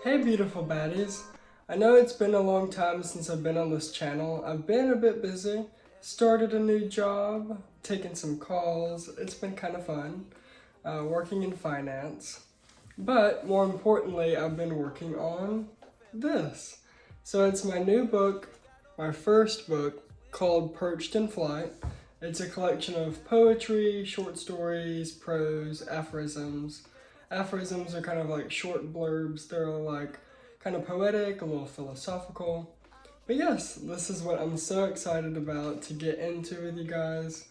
Hey beautiful baddies! I know it's been a long time since I've been on this channel. I've been a bit busy, started a new job, taken some calls. It's been kind of fun, working in finance. But more importantly, I've been working on this. So it's my new book, my first book, called Perched in Flight. It's a collection of poetry, short stories, prose, aphorisms. Aphorisms are kind of like short blurbs. They're like kind of poetic, a little philosophical. But yes, this is what I'm so excited about to get into with you guys.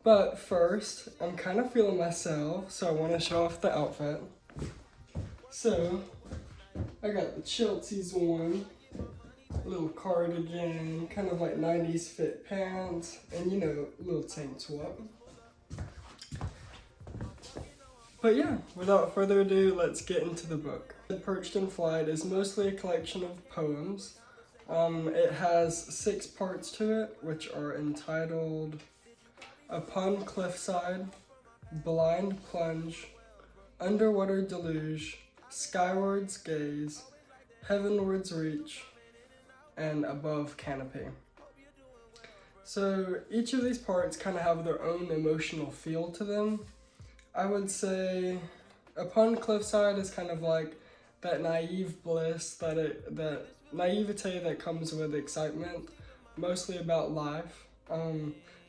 But first, I'm kind of feeling myself, so I want to show off the outfit. So, I got the Chelsea's one, little cardigan, kind of like 90s fit pants, and little tank top. But yeah, without further ado, let's get into the book. Perched in Flight is mostly a collection of poems. It has 6 parts to it, which are entitled Upon Cliffside, Blind Plunge, Underwater Deluge, Skywards Gaze, Heavenwards Reach, and Above Canopy. So each of these parts kind of have their own emotional feel to them. I would say Upon Cliffside is kind of like that naive bliss, that naivete that comes with excitement, mostly about life.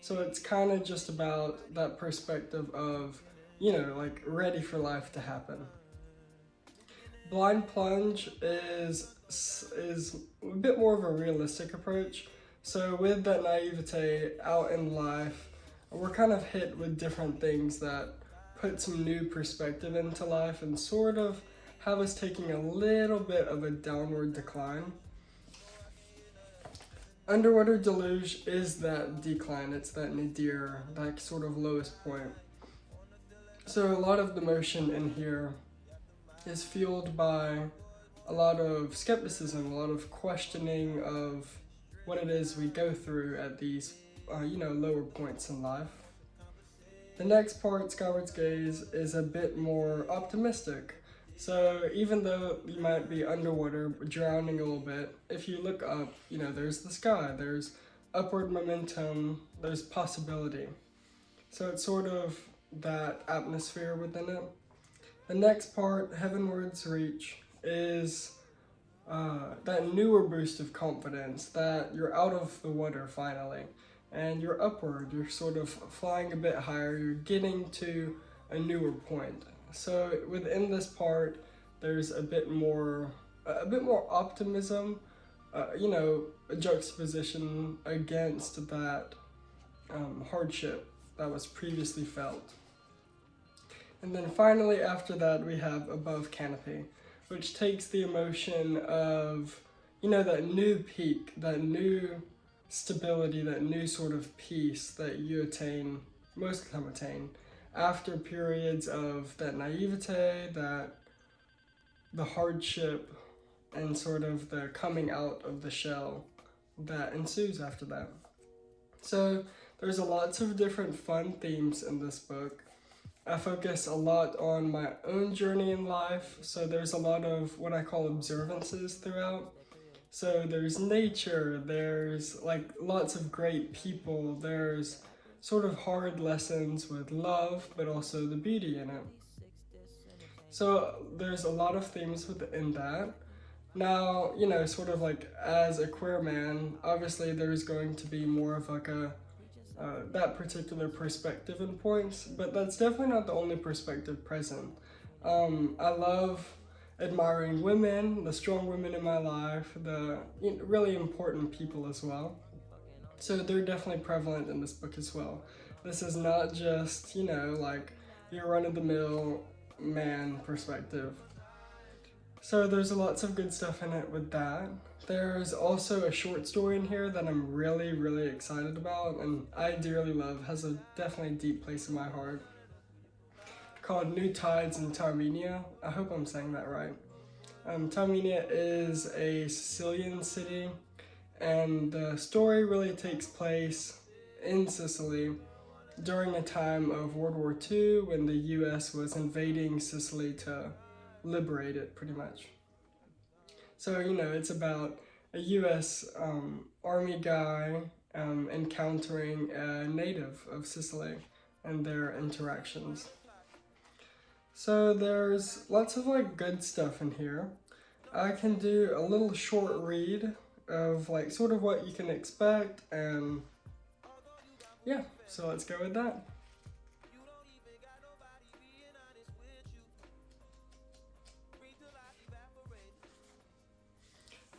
So it's kind of just about that perspective of, like ready for life to happen. Blind Plunge is a bit more of a realistic approach. So with that naivete out in life, we're kind of hit with different things that put some new perspective into life and sort of have us taking a little bit of a downward decline. Underwater Deluge is that decline, it's that nadir, that sort of lowest point. So a lot of the motion in here is fueled by a lot of skepticism, a lot of questioning of what it is we go through at these, lower points in life. The next part, Skyward's Gaze, is a bit more optimistic. So even though you might be underwater, drowning a little bit, if you look up, there's the sky, there's upward momentum, there's possibility. So it's sort of that atmosphere within it. The next part, Heavenwards Reach, is that newer boost of confidence that you're out of the water finally. And you're upward, you're sort of flying a bit higher, you're getting to a newer point. So within this part, there's a bit more optimism, a juxtaposition against that hardship that was previously felt. And then finally after that we have Above Canopy, which takes the emotion of, that new peak, that new stability, that new sort of peace that you attain, most of the time attain, after periods of that naivete, that the hardship, and sort of the coming out of the shell that ensues after that. So there's lots of different fun themes in this book. I focus a lot on my own journey in life, so there's a lot of what I call observances throughout. So there's nature, there's like lots of great people, there's sort of hard lessons with love, but also the beauty in it. So there's a lot of themes within that. Now, sort of like as a queer man, obviously there's going to be more of like that particular perspective and points, but that's definitely not the only perspective present. I love admiring women, the strong women in my life, the really important people as well. So they're definitely prevalent in this book as well. This is not just, like your run-of-the-mill man perspective. So there's lots of good stuff in it with that. There's also a short story in here that I'm really, really excited about and I dearly love, has a definitely deep place in my heart, called New Tides and Armenia. I hope I'm saying that right. Armenia is a Sicilian city, and the story really takes place in Sicily during a time of World War II when the US was invading Sicily to liberate it, pretty much. So, you know, it's about a US Army guy encountering a native of Sicily and their interactions. So there's lots of like good stuff in here. I can do a little short read of like sort of what you can expect, and yeah, so let's go with that.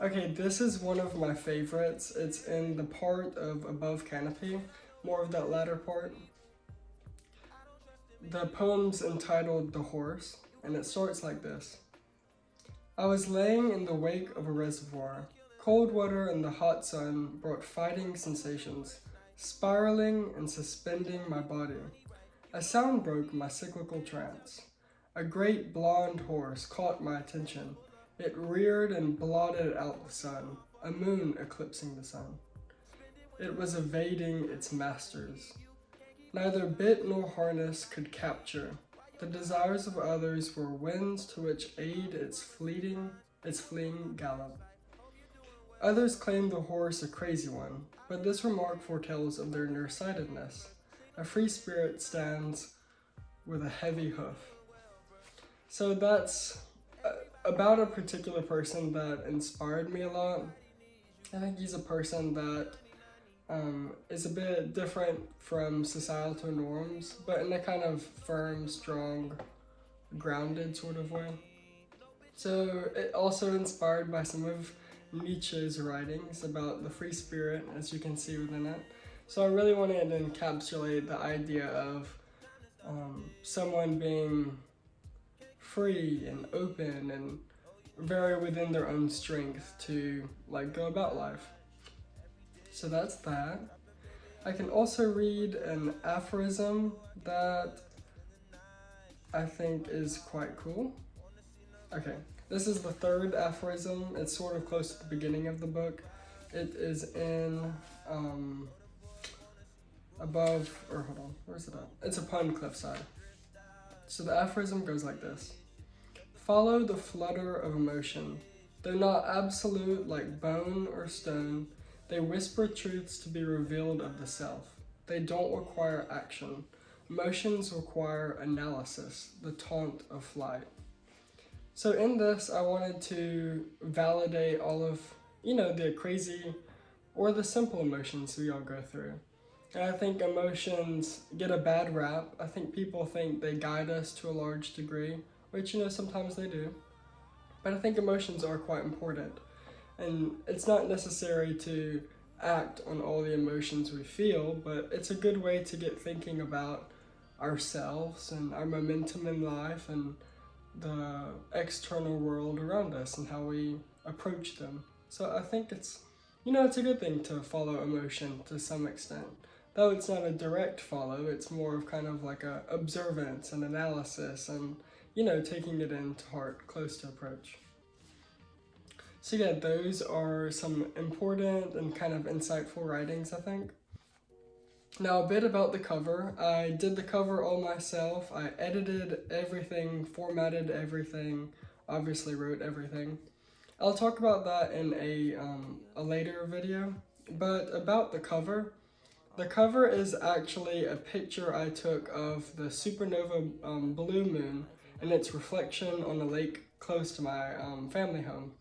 Okay, this is one of my favorites. It's in the part of above canopy, more of that latter part. The poem's entitled The Horse, and it starts like this. I was laying in the wake of a reservoir. Cold water and the hot sun brought fighting sensations, spiraling and suspending my body. A sound broke my cyclical trance. A great blonde horse caught my attention. It reared and blotted out the sun, a moon eclipsing the sun. It was evading its masters. Neither bit nor harness could capture. The desires of others were winds to which aid its fleeing gallop. Others claimed the horse a crazy one, but this remark foretells of their nearsightedness. A free spirit stands with a heavy hoof. So that's about a particular person that inspired me a lot. I think he's a person that is a bit different from societal norms, but in a kind of firm, strong, grounded sort of way. So it also inspired by some of Nietzsche's writings about the free spirit, as you can see within it. So I really wanted to encapsulate the idea of someone being free and open and very within their own strength to like go about life. So that's that. I can also read an aphorism that I think is quite cool. Okay, this is the third aphorism. It's sort of close to the beginning of the book. It is in above, or hold on, where's it at? It's upon cliffside. So the aphorism goes like this. Follow the flutter of emotion. They're not absolute like bone or stone. They whisper truths to be revealed of the self. They don't require action. Emotions require analysis, the taunt of flight. So in this, I wanted to validate all of, the crazy or the simple emotions we all go through. And I think emotions get a bad rap. I think people think they guide us to a large degree, which, sometimes they do. But I think emotions are quite important. And it's not necessary to act on all the emotions we feel, but it's a good way to get thinking about ourselves and our momentum in life and the external world around us and how we approach them. So I think it's a good thing to follow emotion to some extent. Though it's not a direct follow, it's more of kind of like a observance and analysis and, taking it into heart, close to approach. So yeah, those are some important and kind of insightful writings, I think. Now a bit about the cover. I did the cover all myself. I edited everything, formatted everything, obviously wrote everything. I'll talk about that in a later video. But about the cover is actually a picture I took of the supernova blue moon and its reflection on a lake close to my family home.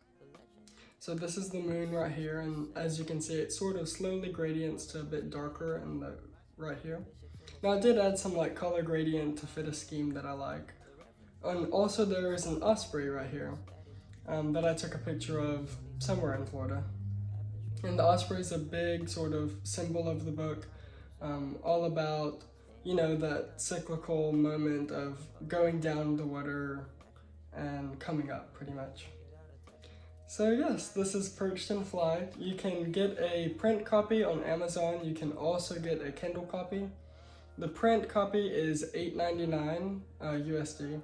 So this is the moon right here, and as you can see, it sort of slowly gradients to a bit darker in the right here. Now I did add some like color gradient to fit a scheme that I like. And also there is an osprey right here that I took a picture of somewhere in Florida. And the osprey is a big sort of symbol of the book, all about, that cyclical moment of going down the water and coming up pretty much. So yes, this is Perched in Flight. You can get a print copy on Amazon. You can also get a Kindle copy. The print copy is $8.99 USD,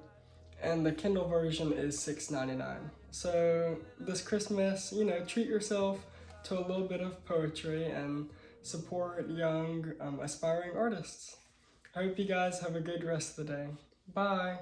and the Kindle version is $6.99. So this Christmas, treat yourself to a little bit of poetry and support young, aspiring artists. I hope you guys have a good rest of the day. Bye!